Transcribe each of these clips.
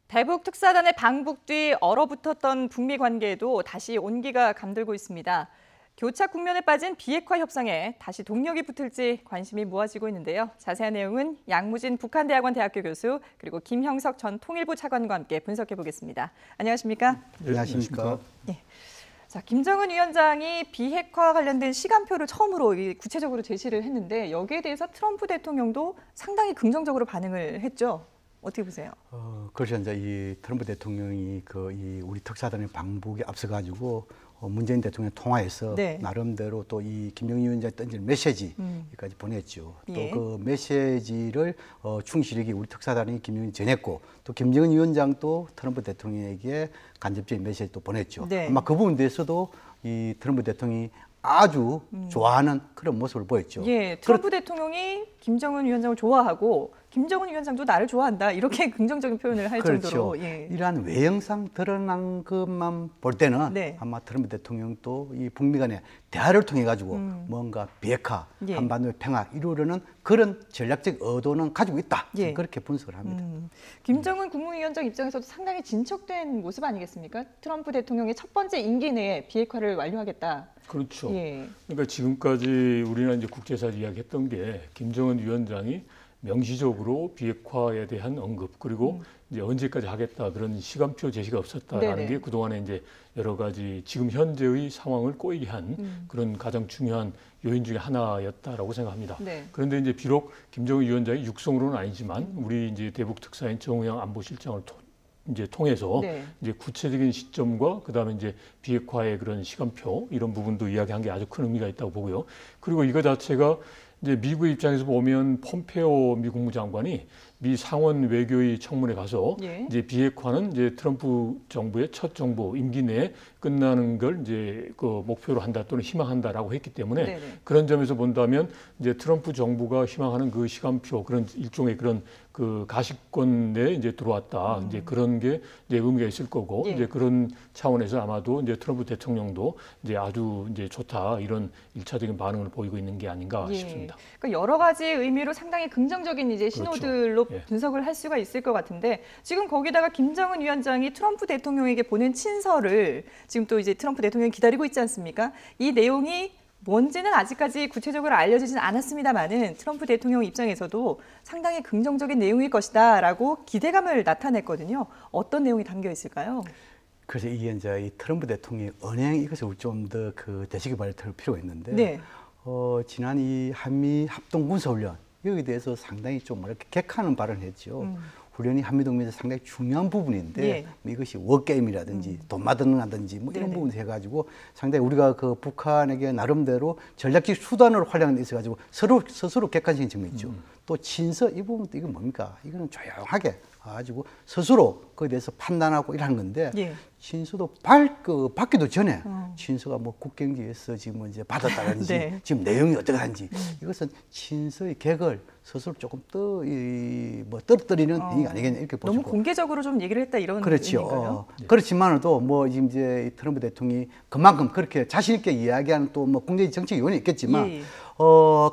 대북 특사단의 방북 뒤 얼어붙었던 북미 관계에도 다시 온기가 감돌고 있습니다. 교착 국면에 빠진 비핵화 협상에 다시 동력이 붙을지 관심이 모아지고 있는데요. 자세한 내용은 양무진 북한대학원 대학교 교수 그리고 김형석 전 통일부 차관과 함께 분석해 보겠습니다. 안녕하십니까? 네, 안녕하십니까? 네. 자, 김정은 위원장이 비핵화 관련된 시간표를 처음으로 구체적으로 제시를 했는데 여기에 대해서 트럼프 대통령도 상당히 긍정적으로 반응을 했죠. 어떻게 보세요? 그렇죠. 이제 이 트럼프 대통령이 이 우리 특사단의 방북에 앞서가지고 문재인 대통령 통화에서 네. 나름대로 또 이 김정은 위원장이 던진 메시지까지 보냈죠. 예. 또 그 메시지를 충실하게 우리 특사단이 김정은이 전했고 또 김정은 위원장도 트럼프 대통령에게 간접적인 메시지도 보냈죠. 네. 아마 그 부분에 대해서도 이 트럼프 대통령이 아주 좋아하는 그런 모습을 보였죠. 예, 트럼프 대통령이 김정은 위원장을 좋아하고 김정은 위원장도 나를 좋아한다 이렇게 긍정적인 표현을 할 그렇죠. 정도로 예. 이러한 외형상 드러난 것만 볼 때는 네. 아마 트럼프 대통령도 이 북미 간의 대화를 통해 가지고 뭔가 비핵화, 예. 한반도의 평화 이루려는 그런 전략적 의도는 가지고 있다. 예. 그렇게 분석을 합니다. 김정은 국무위원장 입장에서도 상당히 진척된 모습 아니겠습니까? 트럼프 대통령의 첫 번째 임기 내에 비핵화를 완료하겠다. 그렇죠. 예. 그러니까 지금까지 우리는 이제 국제사에서 이야기했던 게 김정은 위원장이 명시적으로 비핵화에 대한 언급 그리고 이제 언제까지 하겠다 그런 시간표 제시가 없었다라는 네네. 게 그동안에 이제 여러 가지 지금 현재의 상황을 꼬이게 한 그런 가장 중요한 요인 중에 하나였다라고 생각합니다. 네. 그런데 이제 비록 김정은 위원장이 육성으로는 아니지만 우리 이제 대북 특사인 정우영 안보실장을 이제 통해서 네. 이제 구체적인 시점과 그다음에 이제 비핵화의 그런 시간표 이런 부분도 이야기한 게 아주 큰 의미가 있다고 보고요. 그리고 이거 자체가 이제 미국의 입장에서 보면 폼페오 미 국무장관이 미 상원 외교의 청문회 가서 예. 이제 비핵화는 이제 트럼프 정부의 첫 정부 임기 내에 끝나는 걸 이제 그 목표로 한다 또는 희망한다라고 했기 때문에 네네. 그런 점에서 본다면 이제 트럼프 정부가 희망하는 그 시간표 그런 일종의 그런 그 가시권 내에 이제 들어왔다 이제 그런 게 이제 의미가 있을 거고 예. 이제 그런 차원에서 아마도 이제 트럼프 대통령도 이제 아주 이제 좋다 이런 일차적인 반응을 보이고 있는 게 아닌가 예. 싶습니다. 그러니까 여러 가지 의미로 상당히 긍정적인 이제 신호들로 예. 분석을 할 수가 있을 것 같은데 지금 거기다가 김정은 위원장이 트럼프 대통령에게 보낸 친서를 지금 또 이제 트럼프 대통령이 기다리고 있지 않습니까? 이 내용이 뭔지는 아직까지 구체적으로 알려지진 않았습니다만은 트럼프 대통령 입장에서도 상당히 긍정적인 내용일 것이다라고 기대감을 나타냈거든요. 어떤 내용이 담겨 있을까요? 그래서 이게 이제 이 트럼프 대통령의 언행 이것을 좀 더 그 대책의 발을 털 필요가 있는데 네. 지난 이 한미 합동 군사훈련 여기에 대해서 상당히 좀 이렇게 객하는 발언을 했죠. 훈련이 한미동맹에서 상당히 중요한 부분인데 예. 뭐 이것이 워게임이라든지 돈마등하든지 뭐 이런 네네. 부분 해가지고 상당히 우리가 그 북한에게 나름대로 전략적 수단으로 활용하는 데 있어가지고 스스로 객관적인 측면이 있죠. 또 친서 이 부분도 이건 뭡니까? 이거는 조용하게 가지고 스스로 그에 대해서 판단하고 이러는 건데 예. 친서도 받기도 전에 친서가 뭐 국경지에서 지금 이제 받았다든지 네. 지금 내용이 어떠한지 이것은 친서의 객을 스스로 조금 떨어뜨리는 행위가 아니겠냐 이렇게 보시고 너무 공개적으로 좀 얘기를 했다 이런 그렇죠. 의미인가요? 그렇지만도 뭐 지금 이제 트럼프 대통령이 그만큼 그렇게 자신 있게 이야기하는 또 뭐 국내적 정책 요인이 있겠지만 예.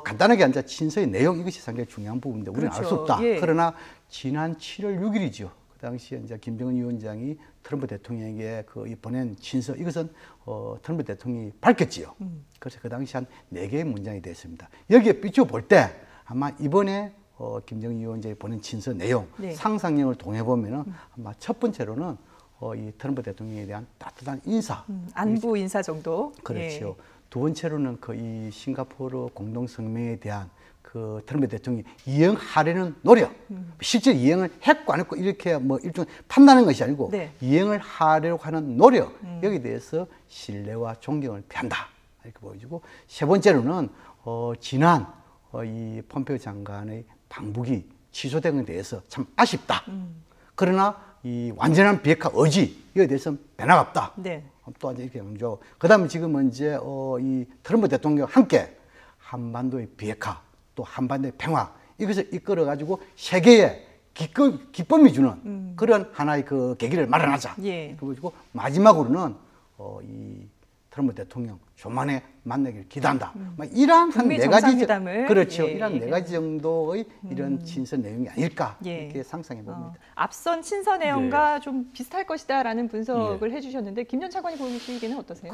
간단하게 앉아 친서의 내용 이것이 상당히 중요한 부분인데 우리는 알 수 그렇죠. 없다. 예. 그러나 지난 7월 6일이죠. 그 당시에 이제 김정은 위원장이 트럼프 대통령에게 보낸 친서 이것은 트럼프 대통령이 밝혔지요. 그래서 그 당시 한 4개의 문장이 됐습니다. 여기에 비춰볼 때 아마 이번에 김정은 위원장이 보낸 친서 내용 네. 상상력을 통해 보면은 아마 첫 번째로는 이 트럼프 대통령에 대한 따뜻한 인사 안부 인사 정도. 그렇죠. 두 번째로는 이 싱가포르 공동성명에 대한 그 트럼프 대통령이 이행하려는 노력, 실제 이행을 했고 안 했고 이렇게 뭐 일종 판단하는 것이 아니고 네. 이행을 하려고 하는 노력 여기에 대해서 신뢰와 존경을 표한다 이렇게 보여지고 세 번째로는 지난 이 폼페오 장관의 방북이 취소된 것에 대해서 참 아쉽다. 그러나 이 완전한 비핵화 의지 여기에 대해서는 변화가 없다. 네. 또 이렇게 강조하고 그다음에 지금은 이제 이 트럼프 대통령과 함께 한반도의 비핵화 또 한반도의 평화 이것을 이끌어 가지고 세계에 기쁨이 주는 그런 하나의 그 계기를 마련하자. 예. 그리고 마지막으로는 이 트럼프 대통령 조만에 만나기를 기대한다. 막 이런 한 북미 네 가지 정상회담을 그렇죠. 예, 이런 네 얘기하는. 가지 정도의 이런 친서 내용이 아닐까 예. 이렇게 상상해 봅니다. 앞선 친서 네. 내용과 좀 비슷할 것이다라는 분석을 해주셨는데 김 전 차관이 보시기에는 어떠세요?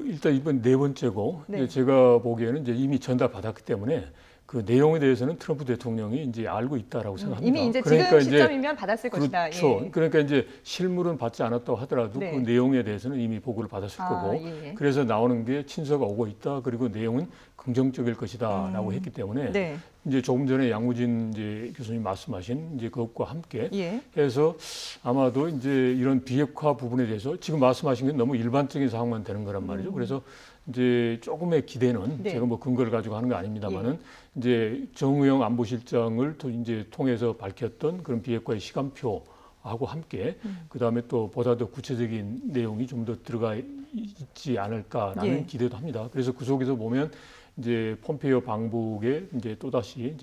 일단 이번 네 번째고 네. 이제 제가 보기에는 이제 이미 전달 받았기 때문에 그 내용에 대해서는 트럼프 대통령이 이제 알고 있다라고 생각합니다. 이미 이제 그러니까 지금 시점이면 받았을 것이다. 그렇죠. 예. 그러니까 이제 실물은 받지 않았다고 하더라도 네. 그 내용에 대해서는 이미 보고를 받았을 거고 예. 그래서 나오는 게 친서가 오고 있다. 그리고 내용은 긍정적일 것이다라고 했기 때문에 네. 이제 조금 전에 양우진 이제 교수님 말씀하신 이제 그것과 함께 예. 해서 아마도 이제 이런 비핵화 부분에 대해서 지금 말씀하신 게 너무 일반적인 상황만 되는 거란 말이죠. 그래서 이제 조금의 기대는 네. 제가 뭐 근거를 가지고 하는 거 아닙니다만은 이제 정의용 안보실장을 이제 통해서 밝혔던 그런 비핵화의 시간표하고 함께 그 다음에 또 보다 더 구체적인 내용이 좀 더 들어가 있지 않을까라는 예. 기대도 합니다. 그래서 그 속에서 보면 이제 폼페이오 방북에 이제 또 다시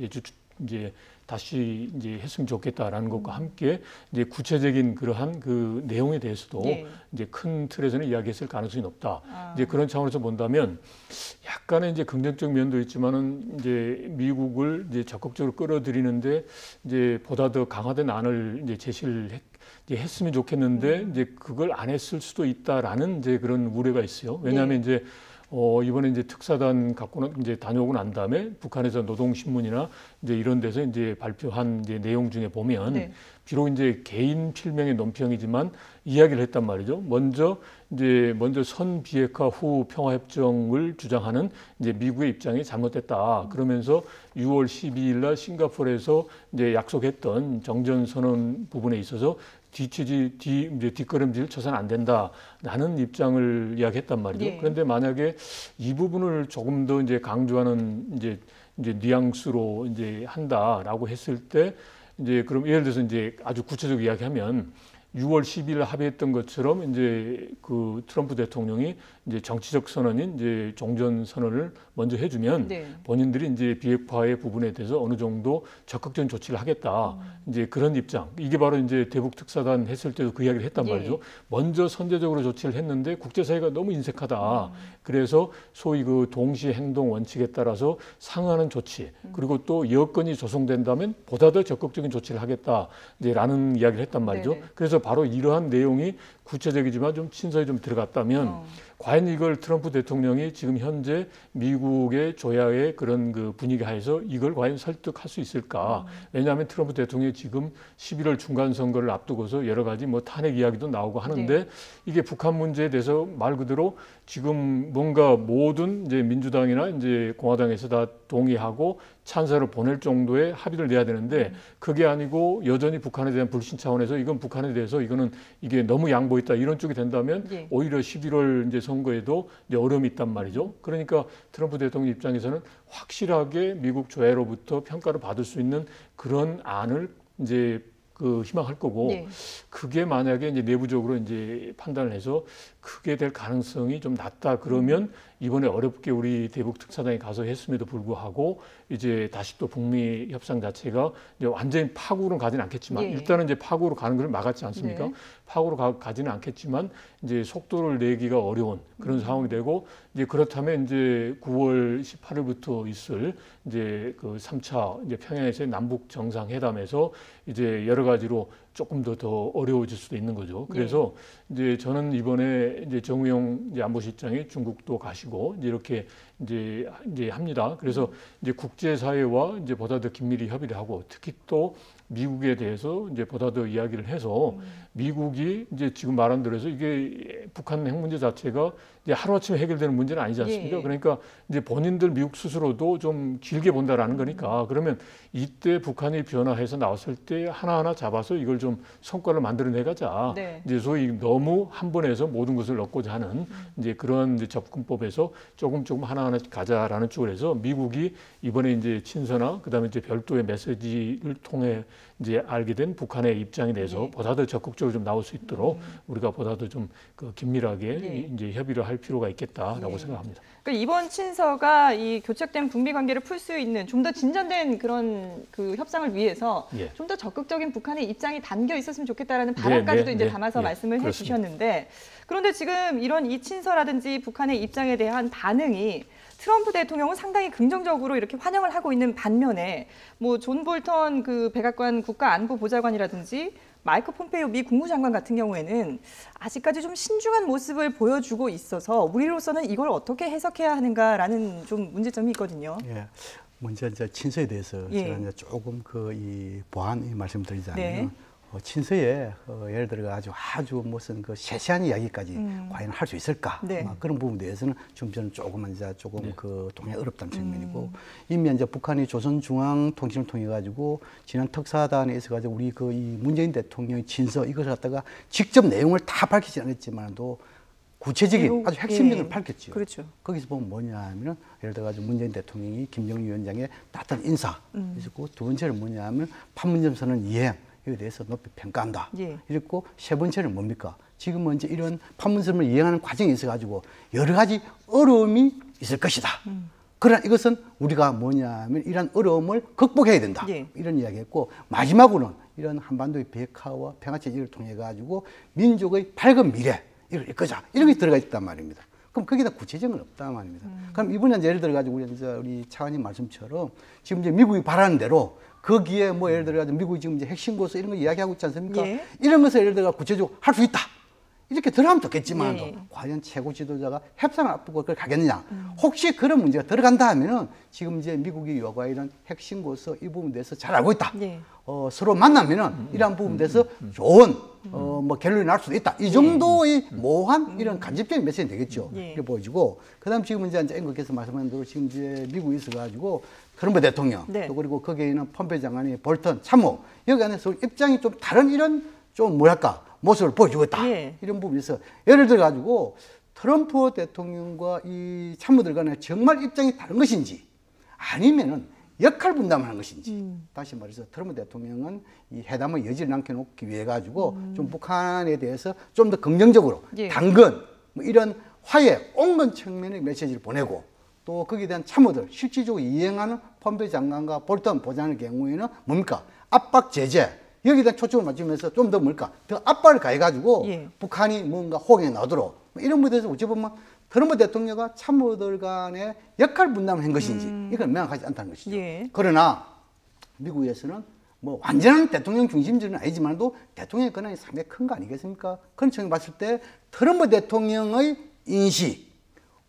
이제 다시 이제 했으면 좋겠다라는 것과 함께 이제 구체적인 그러한 그 내용에 대해서도 예. 이제 큰 틀에서는 이야기했을 가능성이 높다. 이제 그런 차원에서 본다면 약간의 이제 긍정적 면도 있지만은 이제 미국을 이제 적극적으로 끌어들이는데 이제 보다 더 강화된 안을 이제 제시를 했으면 좋겠는데 이제 그걸 안 했을 수도 있다라는 이제 그런 우려가 있어요. 왜냐하면 이제 이번에 이제 특사단 갖고는 이제 다녀오고 난 다음에 북한에서 노동신문이나 이제 이런 데서 이제 발표한 이제 내용 중에 보면 네. 비록 이제 개인 필명의 논평이지만 이야기를 했단 말이죠. 먼저 선 비핵화 후 평화협정을 주장하는 이제 미국의 입장이 잘못됐다. 그러면서 6월 12일 날 싱가포르에서 이제 약속했던 정전 선언 부분에 있어서 뒷걸음질 쳐서는 안 된다라는 입장을 이야기했단 말이죠. 예. 그런데 만약에 이 부분을 조금 더 이제 강조하는 이제 뉘앙스로 이제 한다라고 했을 때 이제 그럼 예를 들어서 이제 아주 구체적으로 이야기하면 6월 10일 합의했던 것처럼 이제 그 트럼프 대통령이 이제 정치적 선언인 이제 종전 선언을 먼저 해주면 네. 본인들이 이제 비핵화의 부분에 대해서 어느 정도 적극적인 조치를 하겠다. 이제 그런 입장. 이게 바로 이제 대북 특사단 했을 때도 그 이야기를 했단 예. 말이죠. 먼저 선제적으로 조치를 했는데 국제사회가 너무 인색하다. 그래서 소위 그 동시 행동 원칙에 따라서 상응하는 조치 그리고 또 여건이 조성된다면 보다 더 적극적인 조치를 하겠다. 이제라는 이야기를 했단 말이죠. 네네. 그래서 바로 이러한 내용이 구체적이지만 좀 친서에 좀 들어갔다면 과연 이걸 트럼프 대통령이 지금 현재 미국의 조야의 그런 그 분위기 하에서 이걸 과연 설득할 수 있을까? 왜냐하면 트럼프 대통령이 지금 11월 중간 선거를 앞두고서 여러 가지 뭐 탄핵 이야기도 나오고 하는데 네. 이게 북한 문제에 대해서 말 그대로 지금 뭔가 모든 이제 민주당이나 이제 공화당에서 다 동의하고 찬사를 보낼 정도의 합의를 내야 되는데 그게 아니고 여전히 북한에 대한 불신 차원에서 이건 북한에 대해서 이게 너무 양보했다 이런 쪽이 된다면 예. 오히려 11월 이제 선거에도 이제 어려움이 있단 말이죠. 그러니까 트럼프 대통령 입장에서는 확실하게 미국 조야로부터 평가를 받을 수 있는 그런 안을 이제 그 희망할 거고 예. 그게 만약에 이제 내부적으로 이제 판단을 해서 크게 될 가능성이 좀 낮다 그러면 이번에 어렵게 우리 대북 특사단이 가서 했음에도 불구하고 이제 다시 또 북미 협상 자체가 이제 완전히 파국으로 가지는 않겠지만 예. 일단은 이제 파국으로 가는 걸 막았지 않습니까? 네. 파국으로 가지는 않겠지만 이제 속도를 내기가 어려운 그런 상황이 되고 이제 그렇다면 이제 9월 18일부터 있을 이제 그 3차 이제 평양에서의 남북 정상회담에서 이제 여러 가지로 조금 더 어려워질 수도 있는 거죠. 그래서 이제 저는 이번에 이제 정의용 이제 안보실장이 중국도 가시고 이제 이렇게 이제 합니다. 그래서 이제 국제사회와 이제 보다 더 긴밀히 협의를 하고 특히 또 미국에 대해서 이제 보다 더 이야기를 해서 미국이 이제 지금 말한 대로 해서 이게 북한 핵 문제 자체가 이제 하루아침에 해결되는 문제는 아니지 않습니까? 예. 그러니까 이제 본인들 미국 스스로도 좀 길게 본다라는 거니까 그러면 이때 북한이 변화해서 나왔을 때 하나하나 잡아서 이걸 좀 성과를 만들어내 가자. 네. 이제 소위 너무 한 번에 해서 모든 것을 넣고자 하는 이제 그런 이제 접근법에서 조금 하나하나 가자라는 쪽으로 해서 미국이 이번에 이제 친서나 그다음에 이제 별도의 메시지를 통해 이제 알게 된 북한의 입장에 대해서 네. 보다 더 적극적으로 좀 나올 수 있도록 우리가 보다 더 좀 그 긴밀하게 네. 이제 협의를 할 필요가 있겠다라고 네. 생각합니다. 그러니까 이번 친서가 이 교착된 북미 관계를 풀 수 있는 좀 더 진전된 그런 그 협상을 위해서 예. 좀 더 적극적인 북한의 입장이 담겨 있었으면 좋겠다라는 바람까지도 네, 이제 네. 담아서 예, 말씀을 그렇습니다. 해주셨는데 그런데 지금 이런 이 친서라든지 북한의 입장에 대한 반응이 트럼프 대통령은 상당히 긍정적으로 이렇게 환영을 하고 있는 반면에 뭐 존 볼턴 그 백악관 국가안보보좌관이라든지 마이크 폼페이오 미 국무장관 같은 경우에는 아직까지 좀 신중한 모습을 보여주고 있어서 우리로서는 이걸 어떻게 해석해야 하는가라는 좀 문제점이 있거든요. 예. 먼저 이제 친서에 대해서 예. 제가 이제 조금 그 이 보완 말씀드리자면 네. 친서에 예를 들어 아주 무슨 그 세세한 이야기까지 과연 할 수 있을까? 네. 그런 부분에 대해서는 지금 저는 조금 네. 그 동의 어렵다는 측면이고 이미 이제 북한이 조선중앙통신을 통해 가지고 지난 특사단에 있어 가지고 우리 그 이 문재인 대통령의 친서 이것을 갖다가 직접 내용을 다 밝히지 않았지만도 구체적인 아주 핵심적으로 예. 밝혔죠. 그렇죠. 거기서 보면 뭐냐 하면은 예를 들어 가지고 문재인 대통령이 김정은 위원장의 따뜻한 인사 있었고 두 번째는 뭐냐 하면 판문점 선언 이행 이에 대해서 높이 평가한다. 예. 이랬고 세 번째는 뭡니까? 지금은 이제 이런 판문점을 이행하는 과정에 있어 가지고 여러 가지 어려움이 있을 것이다. 그러나 이것은 우리가 뭐냐 하면 이런 어려움을 극복해야 된다. 예. 이런 이야기했고 마지막으로는 이런 한반도의 비핵화와 평화체제를 통해 가지고 민족의 밝은 미래 이걸 이끌자 이런 게 들어가 있단 말입니다. 그럼 거기다 구체적은 없단 말입니다. 그럼 이번에 예를 들어 가지고 우리 차관님 말씀처럼 지금 이제 미국이 바라는 대로 거기에 뭐 예를 들어 가지고 미국이 지금 이제 핵심 고서 이런 거 이야기하고 있지 않습니까? 예. 이런 것을 예를 들어 구체적으로 할 수 있다. 이렇게 들어가면 좋겠지만 예. 과연 최고 지도자가 협상을 앞두고 그걸 가겠느냐? 혹시 그런 문제가 들어간다 하면은 지금 이제 미국이 요구하는 핵심 고서 이 부분에 대해서 잘 알고 있다. 예. 서로 만나면은 이러한 부분에 대해서 좋은 뭐 결론이 날 수도 있다. 이 정도의 모호한 이런 간접적인 메시지는 되겠죠. 예. 이렇게 보여지고 그다음 지금 이제 앵커께서 말씀하신 대로 지금 이제 미국에 있어가지고 트럼프 대통령 네. 또 그리고 거기에 있는 폼페이오 장관이 볼턴 참모 여기 안에서 입장이 좀 다른 이런 좀 뭐랄까 모습을 보여주고 있다. 예. 이런 부분에서 예를 들어 가지고 트럼프 대통령과 이 참모들 간에 정말 입장이 다른 것인지 아니면은 역할 분담하는 것인지 다시 말해서 트럼프 대통령은 이 회담의 여지를 남겨놓기 위해 가지고 좀 북한에 대해서 좀 더 긍정적으로 예. 당근 뭐 이런 화해 온건 측면의 메시지를 보내고 또 거기에 대한 참모들 실질적으로 이행하는 폼페이오 장관과 볼턴 보좌관의 경우에는 뭡니까 압박 제재 여기에 대한 초점을 맞추면서 좀 더 뭘까 더 압박을 가해가지고 예. 북한이 뭔가 호응에 나오도록 뭐 이런 부분에 대해서 어찌 보면 트럼프 대통령과 참모들 간의 역할 분담을 한 것인지 이건 명확하지 않다는 것이죠. 예. 그러나 미국에서는 뭐 완전한 대통령 중심주는 아니지만도 대통령의 권한이 상당히 큰 거 아니겠습니까? 그런 측면에 봤을 때 트럼프 대통령의 인식,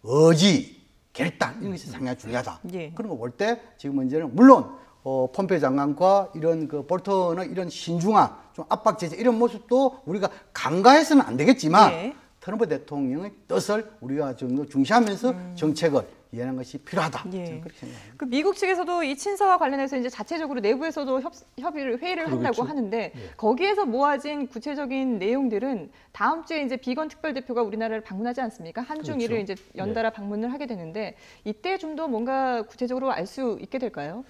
의지, 결단 이런 것이 상당히 중요하다. 예. 그런 거 볼 때 지금 문제는 물론 폼페이오 장관과 이런 그 볼턴의 이런 신중한 좀 압박 제재 이런 모습도 우리가 간과해서는 안 되겠지만 예. 트럼프 대통령의 뜻을 우리가 좀 더 중시하면서 정책을 이해하는 것이 필요하다. 예. 저는 그렇게 생각합니다. 그 미국 측에서도 이 친서와 관련해서 이제 자체적으로 내부에서도 회의를 한다고 그러겠죠. 하는데 예. 거기에서 모아진 구체적인 내용들은 다음 주에 이제 비건 특별대표가 우리나라를 방문하지 않습니까? 한중일을 그렇죠. 이제 연달아 방문을 하게 되는데 이때 좀 더 뭔가 구체적으로 알 수 있게 될까요?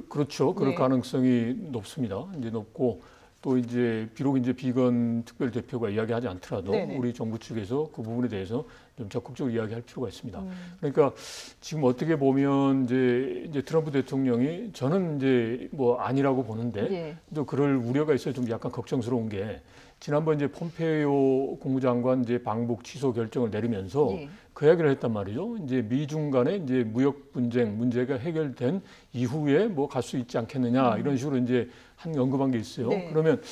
그렇죠. 그럴 네. 가능성이 높습니다. 이제 높고 또 이제 비록 이제 비건 특별 대표가 이야기하지 않더라도 네네. 우리 정부 측에서 그 부분에 대해서 좀 적극적으로 이야기할 필요가 있습니다. 그러니까 지금 어떻게 보면 이제 트럼프 대통령이 저는 이제 뭐 아니라고 보는데 예. 또 그럴 우려가 있어서 좀 약간 걱정스러운 게 지난번 이제 폼페이오 국무장관 이제 방북 취소 결정을 내리면서 예. 그 이야기를 했단 말이죠. 이제 미중 간의 이제 무역 분쟁 문제가 해결된 이후에 뭐 갈 수 있지 않겠느냐 이런 식으로 이제 언급한 게 있어요. 네. 그러면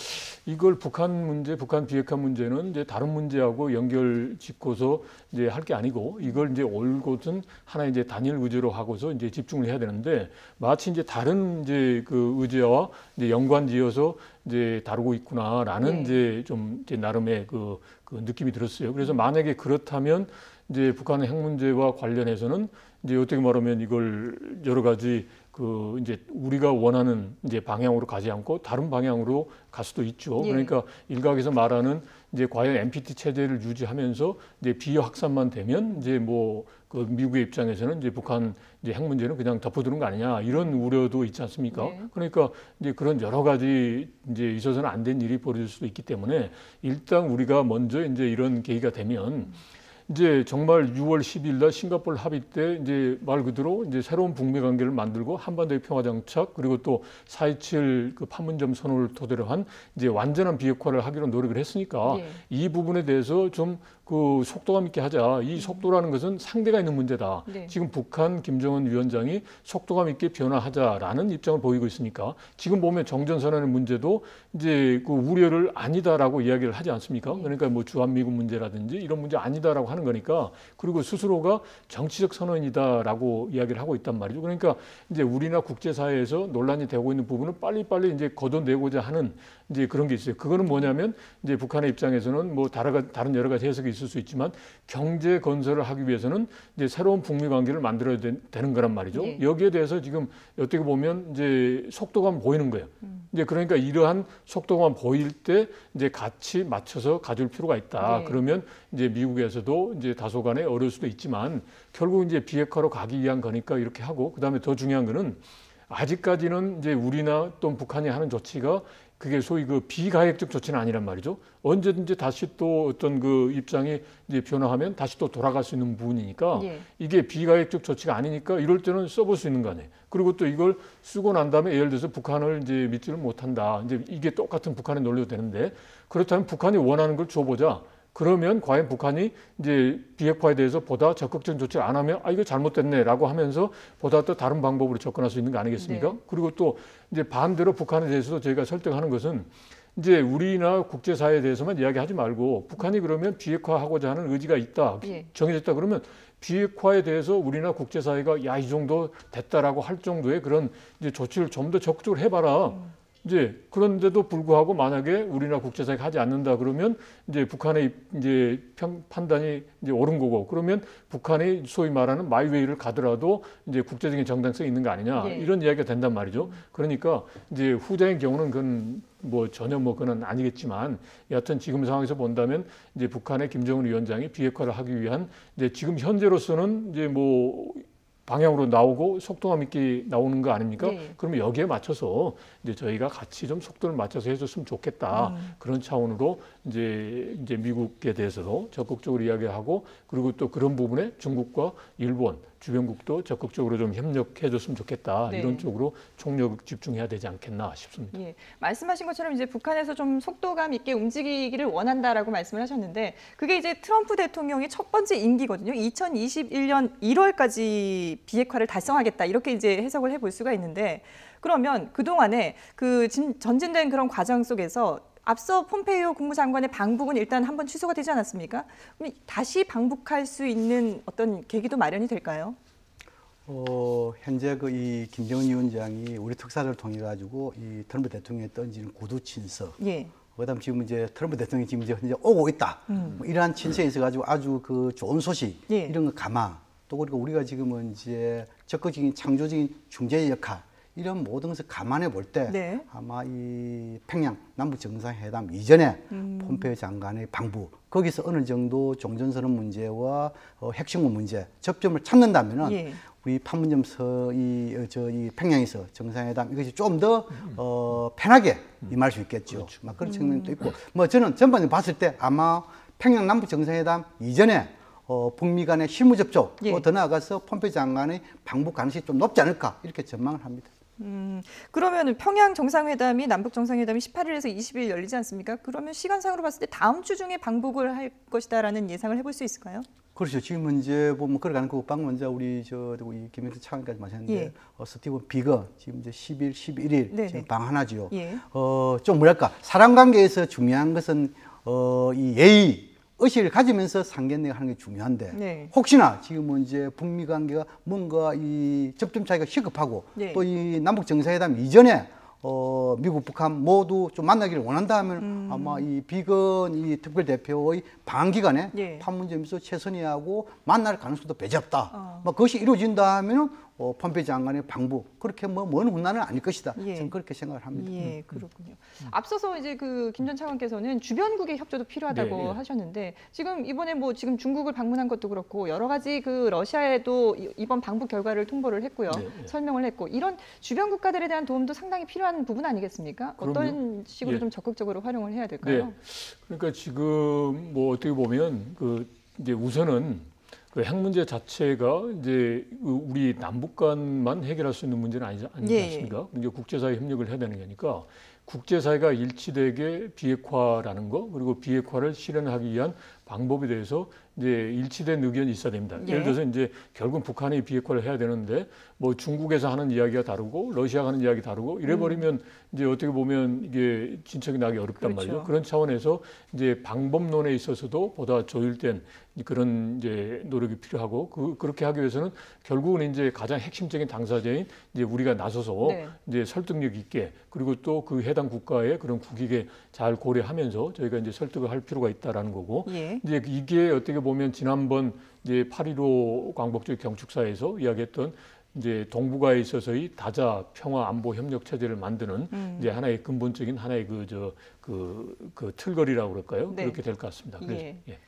이걸 북한 문제, 북한 비핵화 문제는 이제 다른 문제하고 연결 짓고서 이제 할 게 아니고 이걸 이제 올곧은 하나의 이제 단일 의제로 하고서 이제 집중을 해야 되는데 마치 이제 다른 이제 그 의제와 이제 연관지어서 이제 다루고 있구나라는 네. 이제 좀 이제 나름의 그 느낌이 들었어요. 그래서 만약에 그렇다면 이제 북한의 핵 문제와 관련해서는 이제 어떻게 말하면 이걸 여러 가지 그 이제 우리가 원하는 이제 방향으로 가지 않고 다른 방향으로 갈 수도 있죠. 예. 그러니까 일각에서 말하는 이제 과연 NPT 체제를 유지하면서 이제 비확산만 되면 이제 뭐 그 미국의 입장에서는 이제 북한 이제 핵 문제는 그냥 덮어두는 거 아니냐 이런 우려도 있지 않습니까? 네. 그러니까 이제 그런 여러 가지 이제 있어서는 안 된 일이 벌어질 수도 있기 때문에 일단 우리가 먼저 이제 이런 계기가 되면 이제 정말 6월 10일 날 싱가포르 합의 때 이제 말 그대로 이제 새로운 북미 관계를 만들고 한반도의 평화 정착 그리고 또 4.27 그 판문점 선언을 토대로 한 이제 완전한 비핵화를 하기로 노력을 했으니까 예. 이 부분에 대해서 좀 그 속도감 있게 하자. 이 속도라는 것은 상대가 있는 문제다. 네. 지금 북한 김정은 위원장이 속도감 있게 변화하자라는 입장을 보이고 있으니까 지금 보면 정전선언의 문제도 이제 그 우려를 아니다라고 이야기를 하지 않습니까? 그러니까 뭐 주한미군 문제라든지 이런 문제 아니다라고 하는 거니까 그리고 스스로가 정치적 선언이다라고 이야기를 하고 있단 말이죠. 그러니까 이제 우리나 국제사회에서 논란이 되고 있는 부분을 빨리빨리 이제 걷어내고자 하는 이제 그런 게 있어요. 그거는 뭐냐면 이제 북한의 입장에서는 뭐 다른 여러 가지 해석이 있을 수 있지만 경제 건설을 하기 위해서는 이제 새로운 북미 관계를 만들어야 되는 거란 말이죠. 예. 여기에 대해서 지금 어떻게 보면 이제 속도감 보이는 거예요. 이제 그러니까 이러한 속도감 보일 때 이제 같이 맞춰서 가줄 필요가 있다. 네. 그러면 이제 미국에서도 이제 다소간에 어려울 수도 있지만 결국 이제 비핵화로 가기 위한 거니까 이렇게 하고 그다음에 더 중요한 거는 아직까지는 이제 우리나 또 북한이 하는 조치가 그게 소위 그 비가역적 조치는 아니란 말이죠. 언제든지 다시 또 어떤 그 입장이 이제 변화하면 다시 또 돌아갈 수 있는 부분이니까 예. 이게 비가역적 조치가 아니니까 이럴 때는 써볼 수 있는 거 아니에요. 그리고 또 이걸 쓰고 난 다음에 예를 들어서 북한을 이제 믿지를 못한다. 이제 이게 똑같은 북한의 논리도 되는데 그렇다면 북한이 원하는 걸 줘보자. 그러면 과연 북한이 이제 비핵화에 대해서 보다 적극적인 조치를 안 하면 아 이거 잘못됐네라고 하면서 보다 또 다른 방법으로 접근할 수 있는 거 아니겠습니까? 네. 그리고 또 이제 반대로 북한에 대해서도 저희가 설득하는 것은 이제 우리나 국제사회에 대해서만 이야기하지 말고 북한이 그러면 비핵화하고자 하는 의지가 있다, 예. 정해졌다 그러면 비핵화에 대해서 우리나 국제사회가 야 이 정도 됐다라고 할 정도의 그런 이제 조치를 좀 더 적극적으로 해봐라. 이제 그런데도 불구하고 만약에 우리나라 국제사회가 하지 않는다 그러면 이제 북한의 이제 판단이 이제 옳은 거고 그러면 북한이 소위 말하는 마이웨이를 가더라도 이제 국제적인 정당성이 있는 거 아니냐 예. 이런 이야기가 된단 말이죠. 그러니까 이제 후자의 경우는 그건 뭐 전혀 뭐 그건 아니겠지만 여하튼 지금 상황에서 본다면 이제 북한의 김정은 위원장이 비핵화를 하기 위한 이제 지금 현재로서는 이제 뭐 방향으로 나오고 속도감 있게 나오는 거 아닙니까? 네. 그러면 여기에 맞춰서 이제 저희가 같이 좀 속도를 맞춰서 해줬으면 좋겠다. 그런 차원으로 이제 미국에 대해서도 적극적으로 이야기하고 그리고 또 그런 부분에 중국과 일본 주변국도 적극적으로 좀 협력해줬으면 좋겠다. 네. 이런 쪽으로 총력 집중해야 되지 않겠나 싶습니다. 예, 말씀하신 것처럼 이제 북한에서 좀 속도감 있게 움직이기를 원한다라고 말씀을 하셨는데 그게 이제 트럼프 대통령의 첫 번째 임기거든요. 2021년 1월까지 비핵화를 달성하겠다 이렇게 이제 해석을 해볼 수가 있는데 그러면 그동안에 그 전진된 그런 과정 속에서 앞서 폼페이오 국무장관의 방북은 일단 한번 취소가 되지 않았습니까? 그럼 다시 방북할 수 있는 어떤 계기도 마련이 될까요? 현재 그 이 김정은 위원장이 우리 특사를 통해 가지고 이 트럼프 대통령이 던지는 구두 친서. 예. 그다음 지금 이제 트럼프 대통령이 지금 이제 현재 오고 있다. 뭐 이러한 친서에 있어 가지고 아주 그 좋은 소식 예. 이런 거 감화. 또 그리고 우리가 지금은 이제 적극적인 창조적인 중재의 역할. 이런 모든 것을 감안해 볼 때 네. 아마 이 평양 남북 정상회담 이전에 폼페이오 장관의 방북 거기서 어느 정도 종전선언 문제와 핵심권 문제 접점을 찾는다면은 예. 우리 판문점 이 평양에서 정상회담 이것이 좀 더 편하게 임할 수 있겠죠. 그렇죠. 막 그런 측면도 있고 뭐 저는 전반적으로 봤을 때 아마 평양 남북 정상회담 이전에 북미 간의 실무 접촉 예. 또 더 나아가서 폼페이오 장관의 방북 가능성이 좀 높지 않을까 이렇게 전망을 합니다. 그러면 평양 정상회담이 남북 정상회담이 18일에서 20일 열리지 않습니까? 그러면 시간상으로 봤을 때 다음 주 중에 방북을 할 것이다라는 예상을 해볼 수 있을까요? 그렇죠. 지금 이제 보면 걸어가는 그 방금 먼저 우리 우리 김영수 차관까지 마셨는데 예. 스티븐 비거 지금 이제 10일, 11일 네네. 지금 방한하지요. 예. 좀 뭐랄까 사람 관계에서 중요한 것은 이 예의 의식을 가지면서 상견례가 하는 게 중요한데 네. 혹시나 지금은 이제 북미 관계가 뭔가 이 접점 차이가 시급하고 네. 또 이 남북 정상회담 이전에 미국, 북한 모두 좀 만나기를 원한다 하면 아마 이 비건 이 특별 대표의 방한 기간에 예. 판문점에서 최선희하고 만날 가능성도 배제 없다. 뭐 그것이 이루어진다 하면은 폼페이오 장관의 방북 그렇게 뭐 먼 훗날은 아닐 것이다. 예. 저는 그렇게 생각을 합니다. 예, 그렇군요. 앞서서 이제 그 김 전 차관께서는 주변국의 협조도 필요하다고 네, 네. 하셨는데 지금 이번에 뭐 지금 중국을 방문한 것도 그렇고 여러 가지 그 러시아에도 이번 방북 결과를 통보를 했고요. 네, 네. 설명을 했고 이런 주변 국가들에 대한 도움도 상당히 필요한 부분 아니겠습니까? 어떤 그럼요. 식으로 예. 좀 적극적으로 활용을 해야 될까요? 네. 그러니까 지금 뭐 어떻게 보면 그 이제 우선은 그 핵 문제 자체가 이제 우리 남북 간만 해결할 수 있는 문제는 아니지 예. 않습니까? 이제 국제사회 협력을 해야 되는 거니까 국제사회가 일치되게 비핵화라는 거 그리고 비핵화를 실현하기 위한 방법에 대해서 이제 일치된 의견이 있어야 됩니다. 예. 예를 들어서 이제 결국 북한이 비핵화를 해야 되는데 뭐 중국에서 하는 이야기가 다르고 러시아가 하는 이야기 다르고 이래 버리면 이제 어떻게 보면 이게 진척이 나기 어렵단 그렇죠. 말이죠. 그런 차원에서 이제 방법론에 있어서도 보다 조율된 그런 이제 노력이 필요하고 그렇게 하기 위해서는 결국은 이제 가장 핵심적인 당사자인 이제 우리가 나서서 네. 이제 설득력 있게 그리고 또 그 해당 국가의 그런 국익에 잘 고려하면서 저희가 이제 설득을 할 필요가 있다라는 거고 예. 이제 이게 어떻게 보면 지난번 이제 8.15 광복절 경축사에서 이야기했던 이제 동북아에 있어서의 다자 평화 안보 협력 체제를 만드는 이제 하나의 근본적인 하나의 그 틀거리라고 그럴까요? 네. 그렇게 될 것 같습니다. 그래서, 예. 예.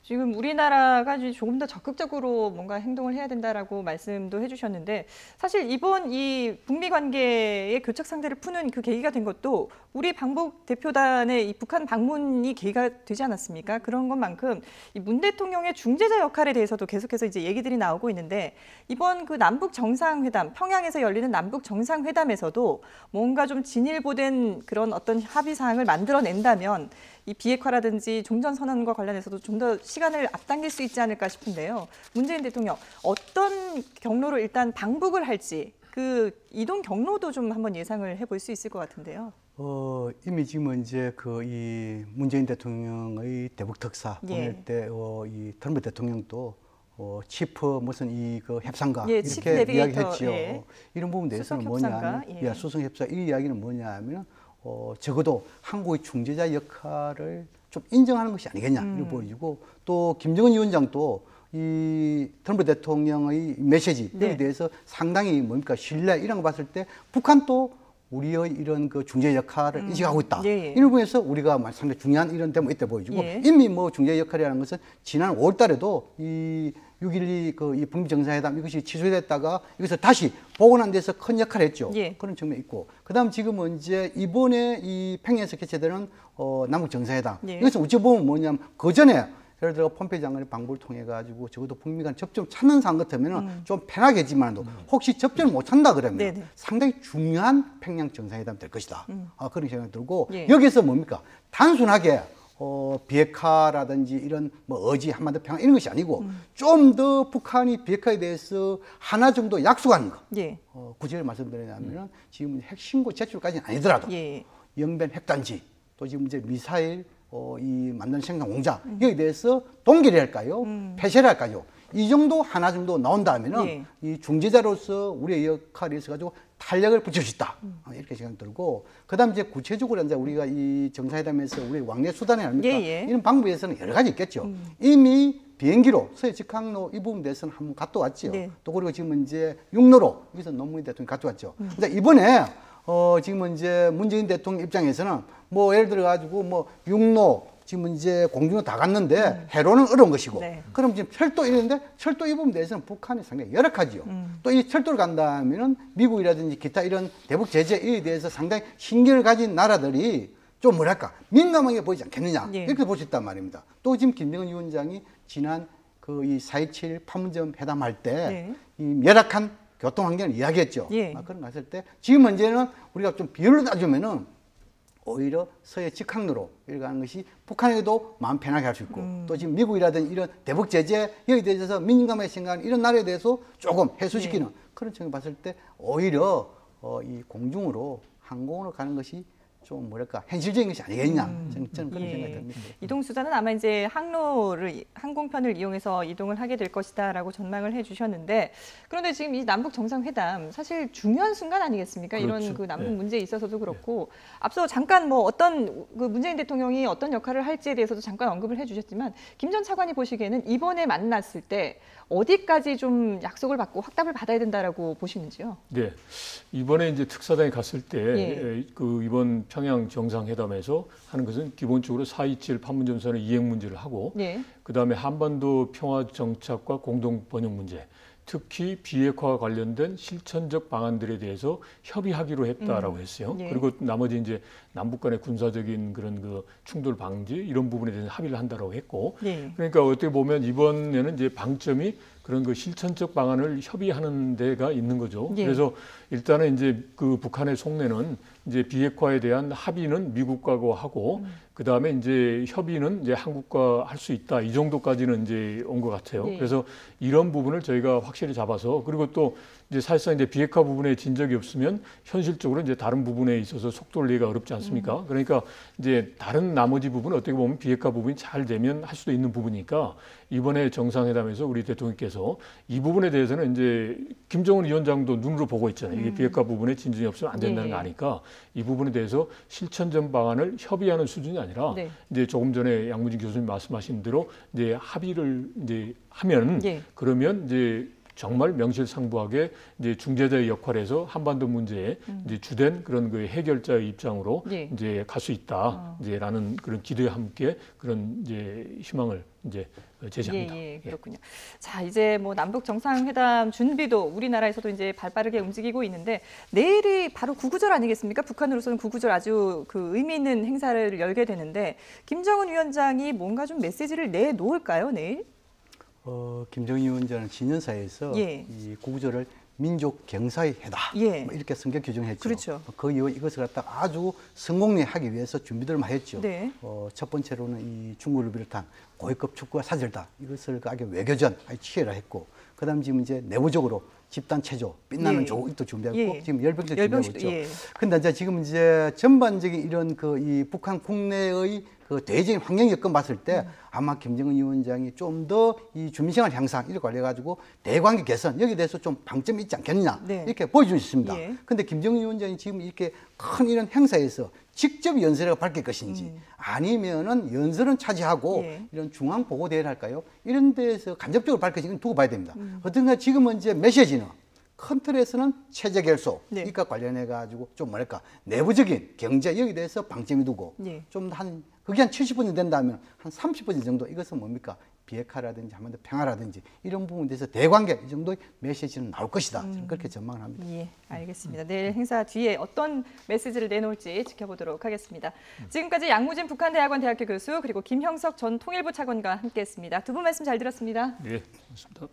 지금 우리나라가 이제 조금 더 적극적으로 뭔가 행동을 해야 된다라고 말씀도 해주셨는데 사실 이번 이 북미 관계의 교착 상태를 푸는 그 계기가 된 것도 우리 방북 대표단의 이 북한 방문이 계기가 되지 않았습니까? 그런 것만큼 이 문 대통령의 중재자 역할에 대해서도 계속해서 이제 얘기들이 나오고 있는데 이번 그 남북 정상회담 평양에서 열리는 남북 정상회담에서도 뭔가 좀 진일보된 그런 어떤 합의 사항을 만들어낸다면 이 비핵화라든지 종전선언과 관련해서도 좀 더 시간을 앞당길 수 있지 않을까 싶은데요. 문재인 대통령 어떤 경로로 일단 방북을 할지 그 이동 경로도 좀 한번 예상을 해볼 수 있을 것 같은데요. 이미 지금 이제 이 문재인 대통령의 대북 특사 예. 보낼 때 이 트럼프 대통령도 치프 무슨 그 협상가 예, 치프 이렇게 내비게이터, 이야기했죠. 예. 이런 부분 대해서는 수석 협상가, 뭐냐면 예. 수석 협상 이 이야기는 뭐냐면 적어도 한국의 중재자 역할을 좀 인정하는 것이 아니겠냐 이렇게 보여지고 또 김정은 위원장도 이 트럼프 대통령의 메시지에 네. 대해서 상당히 뭡니까 신뢰 이런 거 봤을 때 북한도 우리의 이런 그 중재 역할을 인식하고 있다. 예. 이런 부분에서 우리가 상당히 중요한 이런 대목이 있다 보여지고 예. 이미 뭐 중재 역할이라는 것은 지난 5월 달에도 이 6.12 이 북미 정상회담 이것이 취소됐다가 이것을 다시 복원한 데서 큰 역할을 했죠. 예. 그런 측면이 있고 그다음 지금은 이제 이번에 이 평양에서 개최되는 남북 정상회담 예. 이것은 어찌 보면 뭐냐면 그 전에 예를 들어 폼페이오 장관의 방북을 통해 가지고 적어도 북미 간 접점 찾는 상황 같으면 좀 편하게 했지만도 혹시 접점을 못 찾는다 그러면 네네. 상당히 중요한 평양 정상회담 될 것이다. 그런 생각이 들고 예. 여기서 뭡니까 단순하게 비핵화라든지 이런 뭐 의지 한반도 평화 이런 것이 아니고 좀 더 북한이 비핵화에 대해서 하나 정도 약속하는 거. 예. 구체적으로 말씀드리자면 지금 핵신고 제출까지는 아니더라도 예. 영변 핵단지 또 지금 이제 미사일 이 만드는 생산 공장 여기에 대해서 동결이 할까요? 폐쇄를 할까요? 이 정도 하나 정도 나온다면은 예. 이 중재자로서 우리의 역할이 있어가지고 탄력을 붙일 수 있다 이렇게 생각 들고 그다음 이제 구체적으로 이제 우리가 이 정상회담에서 우리 왕래 수단이 아닙니까? 예, 예. 이런 방법에서는 여러 가지 있겠죠. 이미 비행기로 서해 직항로 이 부분 대해서는 한번 갔다 왔죠. 네. 또 그리고 지금 이제 육로로 여기서 노무현 대통령이 갔다 왔죠. 근데 이번에 지금 이제 문재인 대통령 입장에서는 뭐 예를 들어 가지고 뭐 육로 지금 이제 공중로 다 갔는데 해로는 어려운 것이고 네. 그럼 지금 철도 이랬는데 철도 이 부분 대해서는 북한이 상당히 열악하지요. 또 이 철도를 간다면은 미국이라든지 기타 이런 대북 제재에 대해서 상당히 신경을 가진 나라들이 좀 뭐랄까 민감하게 보이지 않겠느냐 예. 이렇게 볼 수 있단 말입니다. 또 지금 김정은 위원장이 지난 그 이 4.27 판문점 회담할 때 이 열악한 교통 환경을 이야기했죠. 예. 그런 거 했을 때 지금 문제는 우리가 좀 비율로 따지면은 오히려 서해 직항로로 이렇게 하는 것이 북한에도 마음 편하게 할 수 있고 또 지금 미국이라든지 이런 대북 제재 여기에 대해서 민감하게 생각하는 이런 나라에 대해서 조금 해소시키는 그런 측면을 봤을 때 오히려 이 공중으로 항공으로 가는 것이 좀 뭐랄까 현실적인 것이 아니겠냐 저는 그런 예. 생각이 듭니다. 이동 수단은 아마 이제 항공편을 이용해서 이동을 하게 될 것이다라고 전망을 해주셨는데 그런데 지금 이 남북 정상회담 사실 중요한 순간 아니겠습니까? 그렇죠. 이런 그 남북 네. 문제에 있어서도 그렇고 앞서 잠깐 뭐 어떤 그 문재인 대통령이 어떤 역할을 할지에 대해서도 잠깐 언급을 해주셨지만 김 전 차관이 보시기에는 이번에 만났을 때 어디까지 좀 약속을 받고 확답을 받아야 된다라고 보시는지요? 네, 이번에 이제 특사단이 갔을 때 예. 그 이번 평양 정상회담에서 하는 것은 기본적으로 4.27 판문점선의 이행 문제를 하고 예. 그다음에 한반도 평화 정착과 공동 번영 문제, 특히 비핵화와 관련된 실천적 방안들에 대해서 협의하기로 했다라고 했어요. 예. 그리고 나머지 이제 남북 간의 군사적인 그런 그 충돌 방지 이런 부분에 대해서 합의를 한다라고 했고, 예. 그러니까 어떻게 보면 이번에는 이제 방점이 그런 그 실천적 방안을 협의하는 데가 있는 거죠. 예. 그래서 일단은 이제 그 북한의 속내는 이제 비핵화에 대한 합의는 미국과 하고 그 다음에 이제 협의는 이제 한국과 할 수 있다 이 정도까지는 이제 온 것 같아요. 네. 그래서 이런 부분을 저희가 확실히 잡아서 그리고 또 이제 사실상 이제 비핵화 부분에 진적이 없으면 현실적으로 이제 다른 부분에 있어서 속도를 내기가 어렵지 않습니까? 그러니까 이제 다른 나머지 부분 어떻게 보면 비핵화 부분이 잘 되면 할 수도 있는 부분이니까 이번에 정상회담에서 우리 대통령께서 이 부분에 대해서는 이제 김정은 위원장도 눈으로 보고 있잖아요. 이게 비핵화 부분에 진전이 없으면 안 된다는 거 아니까 이 부분에 대해서 실천적 방안을 협의하는 수준이 아니라 네. 이제 조금 전에 양무진 교수님 말씀하신 대로 이제 합의를 이제 하면 예. 그러면 이제 정말 명실상부하게 이제 중재자의 역할에서 한반도 문제에 이제 주된 그런 그 해결자의 입장으로 예. 이제 갈 수 있다. 이제라는 그런 기대와 함께 그런 이제 희망을 이제 제시합니다. 예, 그렇군요. 자, 이제 뭐 남북 정상회담 준비도 우리나라에서도 이제 발빠르게 움직이고 있는데 내일이 바로 구구절 아니겠습니까? 북한으로서는 구구절 아주 그 의미 있는 행사를 열게 되는데 김정은 위원장이 뭔가 좀 메시지를 내놓을까요, 내일? 김정일 위원장은 신년사에서 예. 이 구구절을 민족 경사의 해다 예. 뭐 이렇게 성격 규정했죠. 그렇죠. 그 이후 이것을 갖다 아주 성공리하기 위해서 준비들을 많이 했죠. 네. 첫 번째로는 이 중국을 비롯한 고위급 축구와 사절단 이것을 아주 외교전 아주 치열화 했고, 그다음 지금 이제 내부적으로 집단 체조, 빛나는 예. 조국도 준비하고 예. 지금 열병식 준비하고 열병식도, 있죠. 예. 근데 이제 지금 이제 전반적인 이런 그 이 북한 국내의 그 대외적인 환경 여건 봤을 때 아마 김정은 위원장이 좀 더 이 주민생활 향상 이를 관련해가지고 대관계 개선 여기에 대해서 좀 방점이 있지 않겠느냐 네. 이렇게 보여주고 있습니다. 예. 근데 김정은 위원장이 지금 이렇게 큰 이런 행사에서 직접 연설을 밝힐 것인지 아니면은 연설은 차지하고 예. 이런 중앙 보고 대회를 할까요? 이런 데에서 간접적으로 밝힐지 두고 봐야 됩니다. 어떤가 지금은 이제 메시지는 큰 틀에서는 체제 결속, 네. 이과 관련해 가지고 좀 뭐랄까 내부적인 경제 여기에 대해서 방점이 두고 네. 좀 한 그게 한 70% 된다면 한 30% 정도 이것은 뭡니까 비핵화라든지 한반도 평화라든지 이런 부분에 대해서 대관계 이 정도의 메시지는 나올 것이다. 저는 그렇게 전망을 합니다. 예, 알겠습니다. 내일 행사 뒤에 어떤 메시지를 내놓을지 지켜보도록 하겠습니다. 지금까지 양무진 북한대학원 대학교 교수 그리고 김형석 전 통일부 차관과 함께했습니다. 두 분 말씀 잘 들었습니다. 네, 고맙습니다.